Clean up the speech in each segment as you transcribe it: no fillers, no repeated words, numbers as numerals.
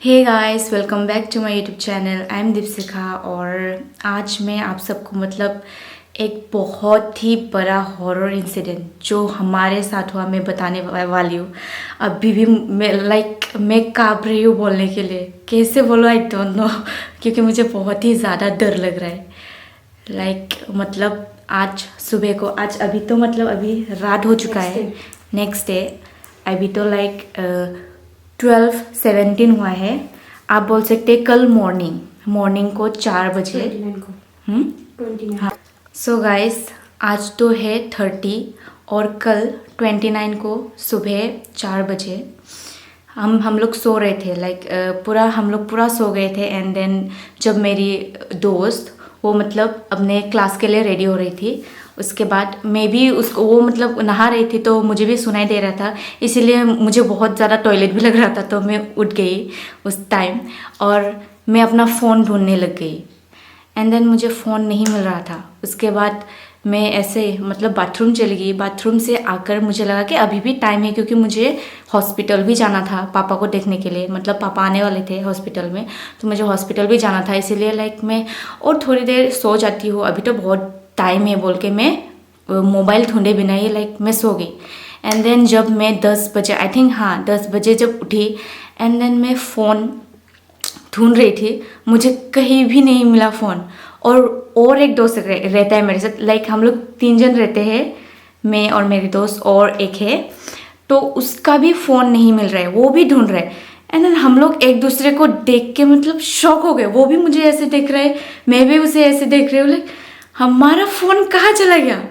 Hey guys, welcome back to my YouTube channel. I am Deepshikha और आज मैं आप सबको एक बहुत ही बड़ा हॉरर इंसिडेंट जो हमारे साथ हुआ मैं बताने वाली हूँ। अभी भी मैं काँप रही हूँ बोलने के लिए। कैसे बोलो आई डोंट नो क्योंकि मुझे बहुत ही ज़्यादा डर लग रहा है। आज सुबह को अभी तो अभी रात हो चुका है। नेक्स्ट डे अभी तो 12:17 हुआ है। आप बोल सकते कल मॉर्निंग को 4 बजे 29 को 29 हाँ। सो गाइस, आज तो है 30 और कल 29 को सुबह 4 बजे हम लोग सो रहे थे। हम लोग पूरा सो गए थे। एंड देन जब मेरी दोस्त वो अपने क्लास के लिए रेडी हो रही थी, उसके बाद मैं भी वो नहा रही थी तो मुझे भी सुनाई दे रहा था, इसीलिए मुझे बहुत ज़्यादा टॉयलेट भी लग रहा था तो मैं उठ गई उस टाइम और मैं अपना फ़ोन ढूंढने लग गई। एंड देन मुझे फ़ोन नहीं मिल रहा था। उसके बाद मैं ऐसे बाथरूम चली गई। बाथरूम से आकर मुझे लगा कि अभी भी टाइम है क्योंकि मुझे हॉस्पिटल भी जाना था पापा को देखने के लिए। पापा आने वाले थे हॉस्पिटल में तो मुझे हॉस्पिटल भी जाना था, इसीलिए मैं और थोड़ी देर सो जाती हूँ, अभी तो बहुत टाइम है बोल के मैं मोबाइल ढूंढे बिना ही मैं सो गई। एंड देन जब मैं 10 बजे 10 बजे जब उठी एंड देन मैं फ़ोन ढूंढ रही थी, मुझे कहीं भी नहीं मिला फ़ोन। और एक दोस्त रहता है मेरे साथ। हम लोग 3 जन रहते हैं, मैं और मेरी दोस्त और एक है, तो उसका भी फ़ोन नहीं मिल रहा है, वो भी ढूंढ रहा है। एंड देन हम लोग एक दूसरे को देख के शॉक हो गए। वो भी मुझे ऐसे देख रहे, मैं भी उसे ऐसे देख रही हूँ। हमारा फ़ोन कहाँ चला गया?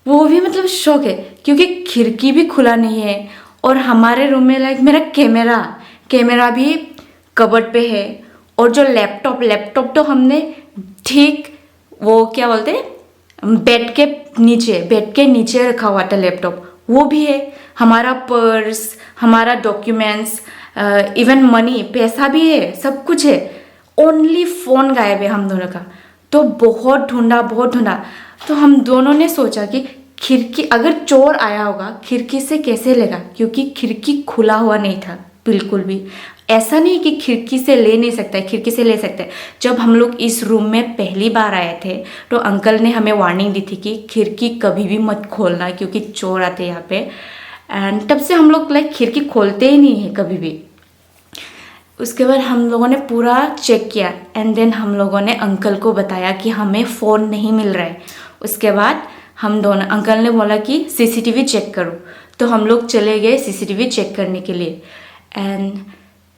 वो भी शौक है क्योंकि खिड़की भी खुला नहीं है और हमारे रूम में मेरा कैमरा भी कबर्ड पे है। और जो लैपटॉप तो हमने ठीक वो क्या बोलते हैं बेड के नीचे रखा हुआ था लैपटॉप, वो भी है। हमारा पर्स, हमारा डॉक्यूमेंट्स, इवन मनी, पैसा भी है, सब कुछ है। ओनली फ़ोन गायब है हम दोनों का। तो बहुत ढूंढा तो हम दोनों ने सोचा कि खिड़की, अगर चोर आया होगा खिड़की से कैसे लेगा, क्योंकि खिड़की खुला हुआ नहीं था बिल्कुल भी। ऐसा नहीं कि खिड़की से ले नहीं सकता है, खिड़की से ले सकता है। जब हम लोग इस रूम में पहली बार आए थे तो अंकल ने हमें वार्निंग दी थी कि खिड़की कभी भी मत खोलना क्योंकि चोर आते हैं यहाँ पे। एंड तब से हम लोग खिड़की खोलते ही नहीं है कभी भी। उसके बाद हम लोगों ने पूरा चेक किया एंड देन हम लोगों ने अंकल को बताया कि हमें फ़ोन नहीं मिल रहा है। उसके बाद अंकल ने बोला कि सीसीटीवी चेक करो, तो हम लोग चले गए सीसीटीवी चेक करने के लिए। एंड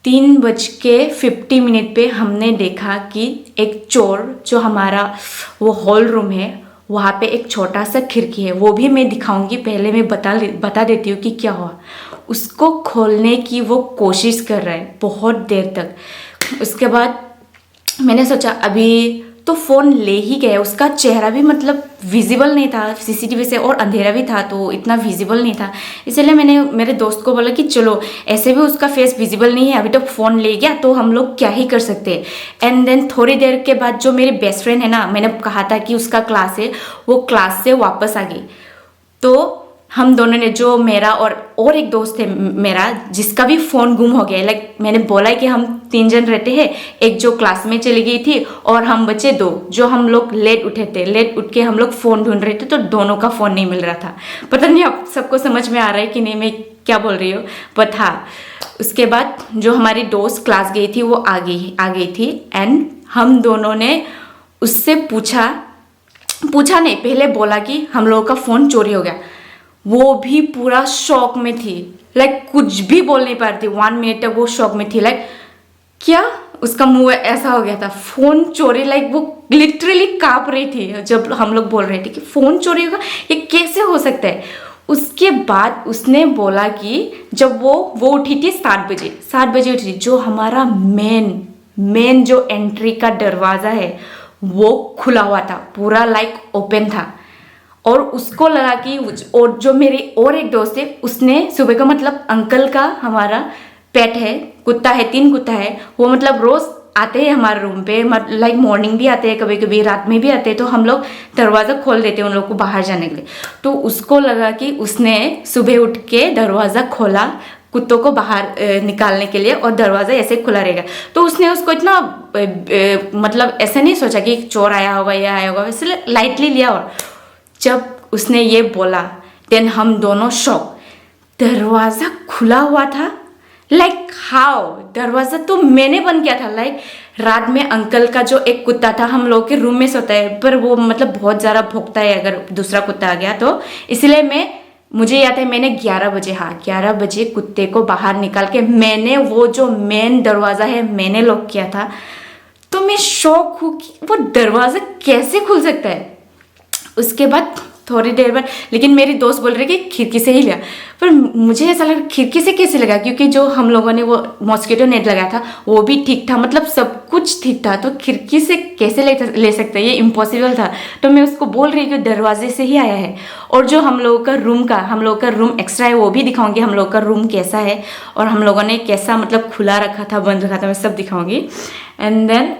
3:50 पे हमने देखा कि एक चोर, जो हमारा वो हॉल रूम है वहाँ पे एक छोटा सा खिड़की है, वो भी मैं दिखाऊंगी, पहले मैं बता देती हूँ कि क्या हुआ। उसको खोलने की वो कोशिश कर रहा है बहुत देर तक। उसके बाद मैंने सोचा अभी तो फ़ोन ले ही गया, उसका चेहरा भी विजिबल नहीं था सीसीटीवी से, और अंधेरा भी था तो इतना विजिबल नहीं था। इसलिए मैंने मेरे दोस्त को बोला कि चलो, ऐसे भी उसका फेस विजिबल नहीं है, अभी तो फ़ोन ले गया तो हम लोग क्या ही कर सकते हैं। एंड देन थोड़ी देर के बाद जो मेरी बेस्ट फ्रेंड है ना, मैंने कहा था कि उसका क्लास है, वो क्लास से वापस आ गई। तो हम दोनों ने, जो मेरा और एक दोस्त है मेरा जिसका भी फ़ोन गुम हो गया, मैंने बोला कि हम 3 जन रहते हैं, एक जो क्लास में चली गई थी और हम बचे 2 जो हम लोग लेट उठे थे। लेट उठ के हम लोग फ़ोन ढूंढ रहे थे तो दोनों का फ़ोन नहीं मिल रहा था। पता नहीं आप सबको समझ में आ रहा है कि नहीं मैं क्या बोल रही हूँ, बट हाँ। उसके बाद जो हमारी दोस्त क्लास गई थी वो आ गई थी। एंड हम दोनों ने उससे पूछा नहीं, पहले बोला कि हम लोगों का फ़ोन चोरी हो गया। वो भी पूरा शॉक में थी, कुछ भी बोल नहीं पा रही थी। 1 मिनट तक वो शॉक में थी, क्या उसका मुंह ऐसा हो गया था, फोन चोरी। वो लिटरली कांप रही थी जब हम लोग बोल रहे थे कि फोन चोरी होगा, ये कैसे हो सकता है। उसके बाद उसने बोला कि जब वो उठी थी 7 बजे उठी थी, जो हमारा मेन जो एंट्री का दरवाज़ा है वो खुला हुआ था, पूरा ओपन था। और उसको लगा कि, और जो मेरी और एक दोस्त है उसने सुबह का अंकल का हमारा पेट है, कुत्ता है, 3 कुत्ता है, वो रोज़ आते हैं हमारे रूम पे, मॉर्निंग भी आते हैं, कभी कभी रात में भी आते हैं, तो हम लोग दरवाज़ा खोल देते हैं उन लोग को बाहर जाने के लिए। तो उसको लगा कि उसने सुबह उठ के दरवाज़ा खोला, कुत्तों को बाहर निकालने के लिए और दरवाज़ा ऐसे खुला रहेगा। तो उसने उसको इतना मतलब ऐसे नहीं सोचा कि चोर आया होगा या आया होगा, इसलिए लाइटली लिया। और जब उसने ये बोला देन हम दोनों शॉक, दरवाज़ा खुला हुआ था। लाइक हाउ, दरवाज़ा तो मैंने बंद किया था। लाइक रात में अंकल का जो एक कुत्ता था हम लोग के रूम में सोता है, पर वो मतलब बहुत ज़्यादा भौंकता है अगर दूसरा कुत्ता आ गया तो, इसलिए मुझे याद है मैंने 11 बजे, हाँ 11 बजे कुत्ते को बाहर निकाल के मैंने वो जो मेन दरवाज़ा है मैंने लॉक किया था। तो मैं शॉक हूँ कि वो दरवाज़ा कैसे खुल सकता है। उसके बाद थोड़ी देर बाद, लेकिन मेरी दोस्त बोल रही कि खिड़की से ही लिया, पर मुझे ऐसा लगा खिड़की से कैसे लगा, क्योंकि जो हम लोगों ने वो मॉस्किटो नेट लगाया था वो भी ठीक था, मतलब सब कुछ ठीक था, तो खिड़की से कैसे ले सकते हैं, ये इम्पॉसिबल था। तो मैं उसको बोल रही कि दरवाजे से ही आया है। और जो हम लोगों का रूम एक्स्ट्रा है वो भी दिखाऊंगी, हम लोग का रूम कैसा है और हम लोगों ने कैसा मतलब खुला रखा था बंद रखा था, मैं सब दिखाऊंगी। एंड देन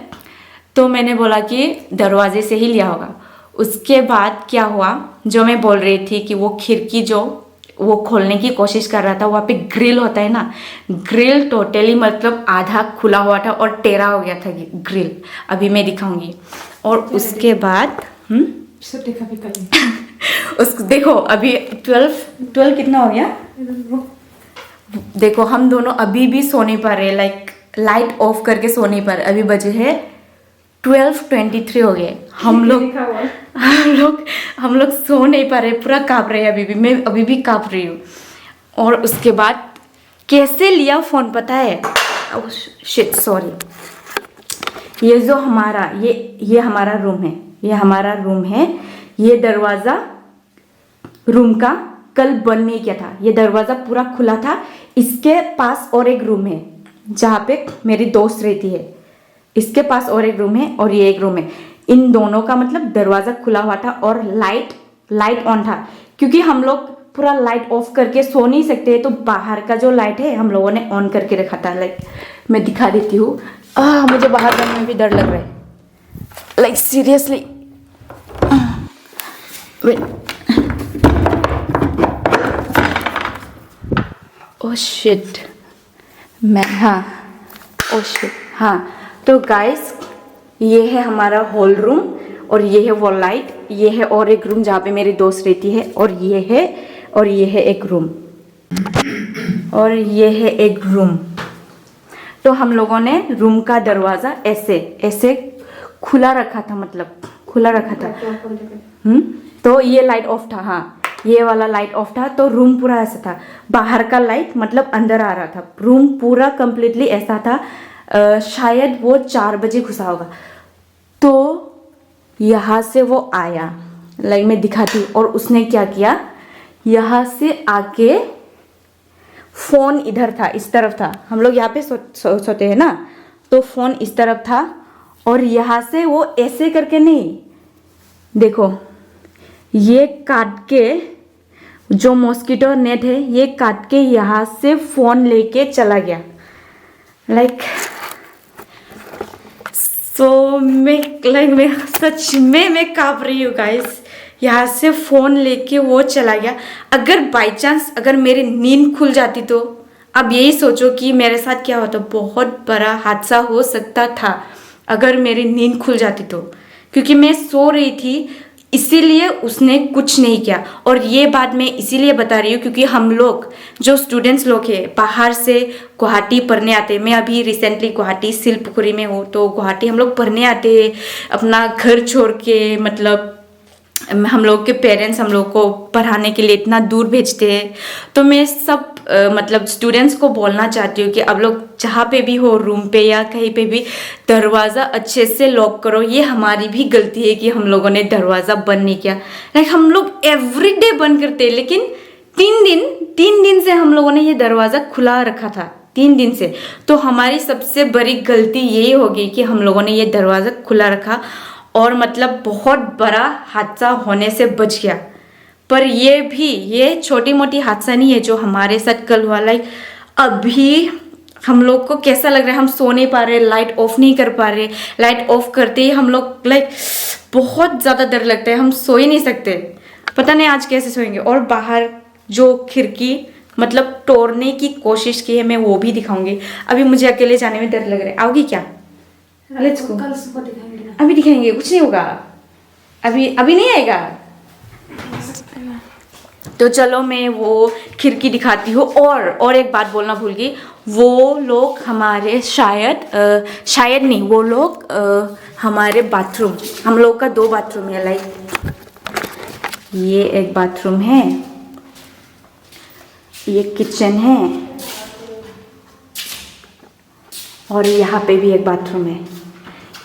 तो मैंने बोला कि दरवाजे से ही लिया होगा। उसके बाद क्या हुआ, जो मैं बोल रही थी कि वो खिड़की जो वो खोलने की कोशिश कर रहा था, वहाँ पे ग्रिल होता है ना, ग्रिल टोटली मतलब आधा खुला हुआ था और टेढ़ा हो गया था ग्रिल, अभी मैं दिखाऊंगी। और उसके बाद सब देखा भी करें। उस देखो अभी 12 कितना हो गया, देखो हम दोनों अभी भी सो नहीं पा रहे, लाइक लाइट ऑफ करके सो नहीं पा रहे। अभी बजे है 12:23 हो गए, हम लोग सो नहीं पा रहे, पूरा काँप रहे हैं अभी भी, मैं अभी भी काँप रही हूँ। और उसके बाद कैसे लिया फ़ोन पता है, शिट सॉरी, ये जो हमारा ये हमारा रूम है, ये हमारा रूम है, ये दरवाज़ा रूम का कल बंद नहीं किया था, ये दरवाज़ा पूरा खुला था। इसके पास और एक रूम है जहाँ पे मेरी दोस्त रहती है, इसके पास और एक रूम है और ये एक रूम है, इन दोनों का मतलब दरवाज़ा खुला हुआ था और लाइट ऑन था, क्योंकि हम लोग पूरा लाइट ऑफ करके सो नहीं सकते, तो बाहर का जो लाइट है हम लोगों ने ऑन करके रखा था। लाइक मैं दिखा देती हूँ, मुझे बाहर जाने में भी डर लग रहा है, लाइक सीरियसली। ओह शिट, हाँ तो गाइस ये है हमारा हॉल रूम और ये है वो लाइट, ये है और एक रूम जहाँ पे मेरी दोस्त रहती है, और ये है एक रूम, और ये है एक रूम। तो हम लोगों ने रूम का दरवाज़ा ऐसे खुला रखा था, मतलब खुला रखा था। तो ये लाइट ऑफ था, हाँ ये वाला लाइट ऑफ था, तो रूम पूरा ऐसा था, बाहर का लाइट मतलब अंदर आ रहा था, रूम पूरा कंप्लीटली ऐसा था। शायद वो 4 बजे घुसा होगा, तो यहाँ से वो आया, लाइक मैं दिखाती हूँ। और उसने क्या किया, यहाँ से आके फ़ोन इधर था, इस तरफ था, हम लोग यहाँ पे सोते हैं ना, तो फ़ोन इस तरफ था, और यहाँ से वो ऐसे करके नहीं, देखो ये काट के, जो मॉस्किटो नेट है ये काट के यहाँ से फ़ोन लेके चला गया। लाइक सो मैं सच में मैं काँप रही हूँ गाइस, यहाँ से फ़ोन लेके वो चला गया। अगर बाई चांस अगर मेरी नींद खुल जाती तो अब यही सोचो कि मेरे साथ क्या होता, बहुत बड़ा हादसा हो सकता था अगर मेरी नींद खुल जाती तो, क्योंकि मैं सो रही थी, इसीलिए उसने कुछ नहीं किया। और ये बात मैं इसीलिए बता रही हूँ क्योंकि हम लोग जो स्टूडेंट्स लोग हैं बाहर से गुवाहाटी पढ़ने आते हैं, मैं अभी रिसेंटली गुवाहाटी शिल्पपुरी में हूँ, तो गुवाहाटी हम लोग पढ़ने आते हैं अपना घर छोड़ के, मतलब हम लोग के पेरेंट्स हम लोग को पढ़ाने के लिए इतना दूर भेजते हैं। तो मैं सब मतलब स्टूडेंट्स को बोलना चाहती हूँ कि अब लोग जहाँ पे भी हो, रूम पे या कहीं पे भी, दरवाज़ा अच्छे से लॉक करो। ये हमारी भी गलती है कि हम लोगों ने दरवाज़ा बंद नहीं किया। लाइक हम लोग एवरीडे बंद करते हैं, लेकिन 3 दिन से हम लोगों ने ये दरवाज़ा खुला रखा था, 3 दिन से। तो हमारी सबसे बड़ी गलती यही होगी कि हम लोगों ने ये दरवाज़ा खुला रखा और मतलब बहुत बड़ा हादसा होने से बच गया। पर ये छोटी मोटी हादसा नहीं है जो हमारे साथ कल हुआ। लाइक अभी हम लोग को कैसा लग रहा है, हम सो नहीं पा रहे, लाइट ऑफ नहीं कर पा रहे, लाइट ऑफ करते ही हम लोग लाइक बहुत ज़्यादा डर लगता है, हम सो ही नहीं सकते, पता नहीं आज कैसे सोएंगे। और बाहर जो खिड़की मतलब तोड़ने की कोशिश की है, मैं वो भी दिखाऊंगी। अभी मुझे अकेले जाने में डर लग रहा है। आओगी क्या? Let's go. कल सुबह दिखाएंगे ना। अभी दिखाएंगे, कुछ नहीं होगा। अभी अभी नहीं आएगा। तो चलो मैं वो खिड़की दिखाती हूँ। और एक बात बोलना भूल गई, वो लोग हमारे शायद नहीं, वो लोग हमारे बाथरूम, हम लोग का 2 बाथरूम है। लाइक ये एक बाथरूम है, ये किचन है, और यहाँ पे भी एक बाथरूम है।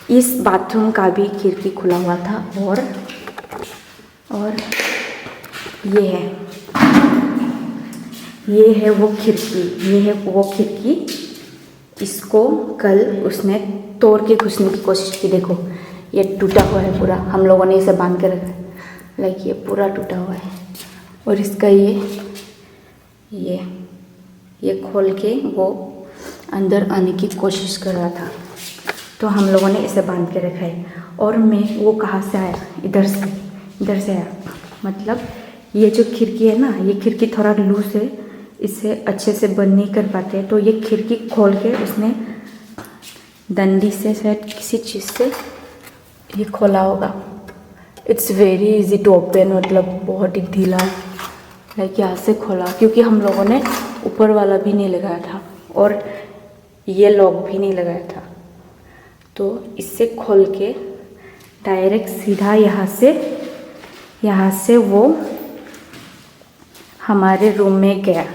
इस बाथरूम का भी खिड़की खुला हुआ था। और ये है वो खिड़की, ये है वो खिड़की। इसको कल उसने तोड़ के घुसने की कोशिश की। देखो ये टूटा हुआ है पूरा, हम लोगों ने इसे बांध के रखा है। लाइक ये पूरा टूटा हुआ है। और इसका ये खोल के वो अंदर आने की कोशिश कर रहा था, तो हम लोगों ने इसे बांध के रखा है। और वो कहाँ से आया? इधर से आया। मतलब ये जो खिड़की है ना, ये खिड़की थोड़ा लूज है, इसे अच्छे से बंद नहीं कर पाते, तो ये खिड़की खोल के उसने डंडी से शायद किसी चीज़ से ये खोला होगा। It's very easy to open, मतलब बहुत ही ढीला। लाइक यहाँ से खोला, क्योंकि हम लोगों ने ऊपर वाला भी नहीं लगाया था और ये लॉक भी नहीं लगाया था। तो इससे खोल के डायरेक्ट सीधा यहाँ से वो हमारे रूम में गया।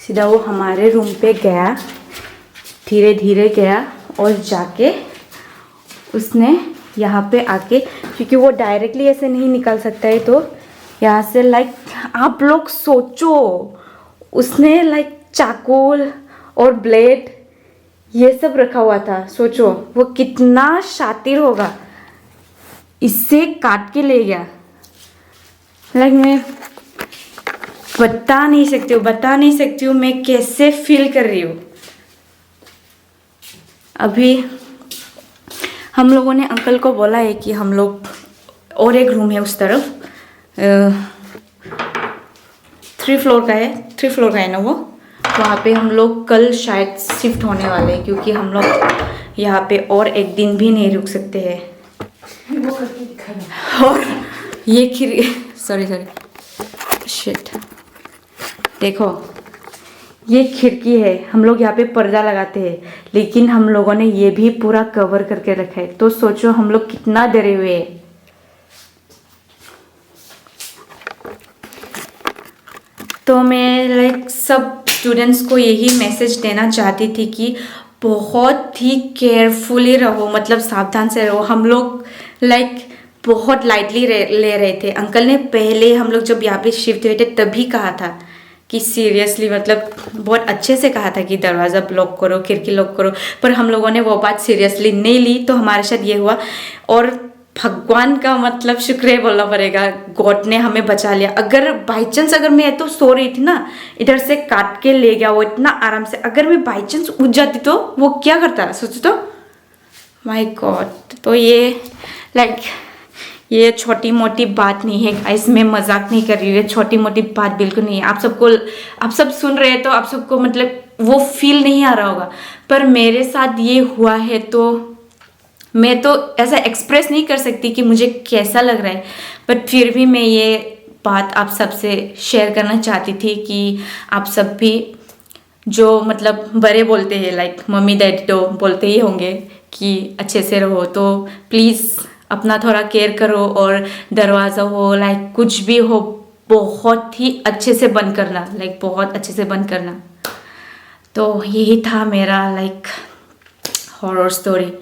सीधा वो हमारे रूम पे गया, धीरे धीरे गया, और जाके उसने यहाँ पे आके, क्योंकि वो डायरेक्टली ऐसे नहीं निकल सकता है, तो यहाँ से लाइक आप लोग सोचो, उसने लाइक चाकू और ब्लेड ये सब रखा हुआ था। सोचो वो कितना शातिर होगा, इससे काट के ले गया। लाइक मैं बता नहीं सकती हूँ मैं कैसे फील कर रही हूँ। अभी हम लोगों ने अंकल को बोला है कि हम लोग, और एक रूम है उस तरफ, 3 फ्लोर का है ना वो, वहाँ पे हम लोग कल शायद शिफ्ट होने वाले हैं, क्योंकि हम लोग यहाँ पे और एक दिन भी नहीं रुक सकते हैं। वो करके दिखाना। और ये सॉरी शिट, देखो ये खिड़की है, हम लोग यहाँ पे पर्दा लगाते हैं, लेकिन हम लोगों ने ये भी पूरा कवर करके रखा है। तो सोचो हम लोग कितना डरे हुए हैं। तो मैं लाइक सब स्टूडेंट्स को यही मैसेज देना चाहती थी कि बहुत ही केयरफुली रहो, मतलब सावधान से रहो। हम लोग लाइक बहुत लाइटली ले रहे थे। अंकल ने पहले हम लोग जब यहाँ पे शिफ्ट हुए थे तभी कहा था कि सीरियसली, मतलब बहुत अच्छे से कहा था कि दरवाज़ा लॉक करो, खिड़की लॉक करो, पर हम लोगों ने वो बात सीरियसली नहीं ली, तो हमारे साथ ये हुआ। और भगवान का मतलब शुक्र है बोलना पड़ेगा, गॉड ने हमें बचा लिया। अगर बाई चांस, अगर मैं तो सो रही थी ना, इधर से काट के ले गया वो इतना आराम से, अगर मैं बाई चांस उठ जाती तो वो क्या करता, सोचो तो। My God. तो ये लाइक ये छोटी मोटी बात नहीं है गाइस, मैं मजाक नहीं कर रही हूँ, ये छोटी मोटी बात बिल्कुल नहीं है। आप सब सुन रहे हैं तो आप सबको मतलब वो फील नहीं आ रहा होगा, पर मेरे साथ ये हुआ है तो मैं तो ऐसा एक्सप्रेस नहीं कर सकती कि मुझे कैसा लग रहा है, बट फिर भी मैं ये बात आप सबसे शेयर करना चाहती थी कि आप सब भी जो मतलब बड़े बोलते हैं, लाइक मम्मी डैडी तो बोलते ही होंगे कि अच्छे से रहो, तो प्लीज़ अपना थोड़ा केयर करो, और दरवाज़ा हो लाइक कुछ भी हो बहुत ही अच्छे से बंद करना, लाइक बहुत अच्छे से बंद करना। तो यही था मेरा लाइक हॉरर स्टोरी।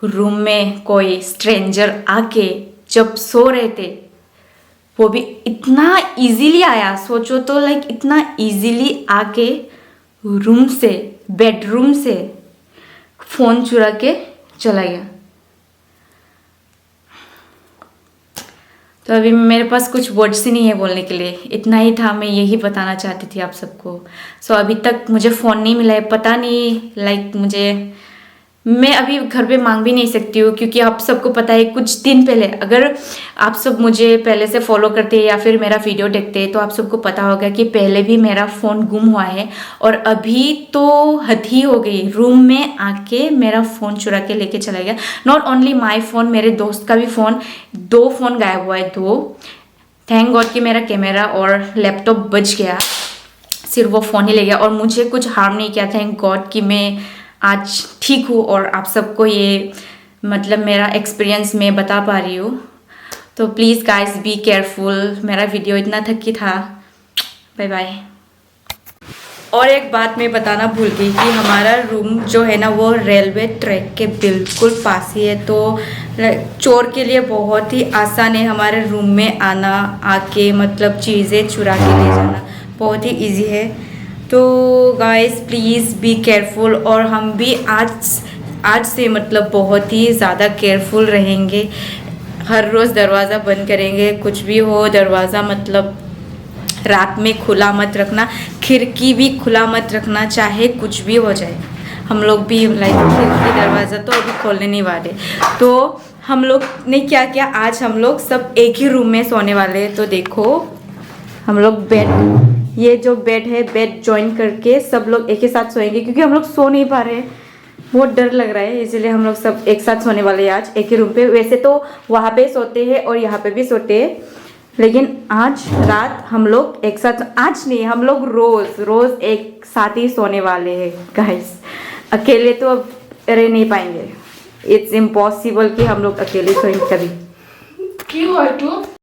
रूम में कोई स्ट्रेंजर आके जब सो रहे थे, वो भी इतना इजीली आया, सोचो तो, लाइक इतना इजीली आके रूम से, बेडरूम से फ़ोन चुरा के चला गया। तो अभी मेरे पास कुछ वर्ड्स ही नहीं है बोलने के लिए, इतना ही था, मैं यही बताना चाहती थी आप सबको। सो अभी तक मुझे फ़ोन नहीं मिला है, पता नहीं लाइक मुझे मैं अभी घर पे मांग भी नहीं सकती हूँ, क्योंकि आप सबको पता है कुछ दिन पहले, अगर आप सब मुझे पहले से फॉलो करते हैं या फिर मेरा वीडियो देखते हैं तो आप सबको पता होगा कि पहले भी मेरा फ़ोन गुम हुआ है। और अभी तो हद ही हो गई, रूम में आके मेरा फ़ोन चुरा के लेके चला गया। नॉट ओनली माई फ़ोन, मेरे दोस्त का भी फ़ोन, 2 फ़ोन गायब हुआ है, 2। थैंक गॉड कि मेरा कैमरा और लैपटॉप बच गया, सिर्फ वो फ़ोन ही ले गया और मुझे कुछ हार्म नहीं किया। थैंक गॉड कि मैं आज ठीक हूँ और आप सबको ये मतलब मेरा एक्सपीरियंस मैं बता पा रही हूँ। तो प्लीज़ गाइस बी केयरफुल। मेरा वीडियो इतना तक ही था। Bye bye. और एक बात मैं बताना भूल गई कि हमारा रूम जो है ना वो रेलवे ट्रैक के बिल्कुल पास ही है, तो चोर के लिए बहुत ही आसान है हमारे रूम में आना, आके मतलब चीज़ें चुरा के ले जाना, बहुत ही इजी है। तो गाइस प्लीज़ बी केयरफुल, और हम भी आज से मतलब बहुत ही ज़्यादा केयरफुल रहेंगे। हर रोज़ दरवाज़ा बंद करेंगे, कुछ भी हो दरवाज़ा मतलब रात में खुला मत रखना, खिड़की भी खुला मत रखना, चाहे कुछ भी हो जाए। हम लोग भी लाइक खिड़की दरवाज़ा तो अभी खोलने नहीं वाले। तो हम लोग ने क्या किया, आज हम लोग सब एक ही रूम में सोने वाले हैं। तो देखो हम लोग बेड, ये जो बेड है, बेड जॉइन करके सब लोग एक ही साथ सोएंगे, क्योंकि हम लोग सो नहीं पा रहे हैं, बहुत डर लग रहा है, इसलिए हम लोग सब एक साथ सोने वाले हैं आज एक ही रूम पे। वैसे तो वहाँ पे सोते हैं और यहाँ पे भी सोते हैं, लेकिन आज रात हम लोग एक साथ, आज नहीं, हम लोग रोज एक साथ ही सोने वाले हैं गाइस। अकेले तो अब रह नहीं पाएंगे, इट्स इम्पॉसिबल कि हम लोग अकेले सोएंगे कभी। क्यों है तू?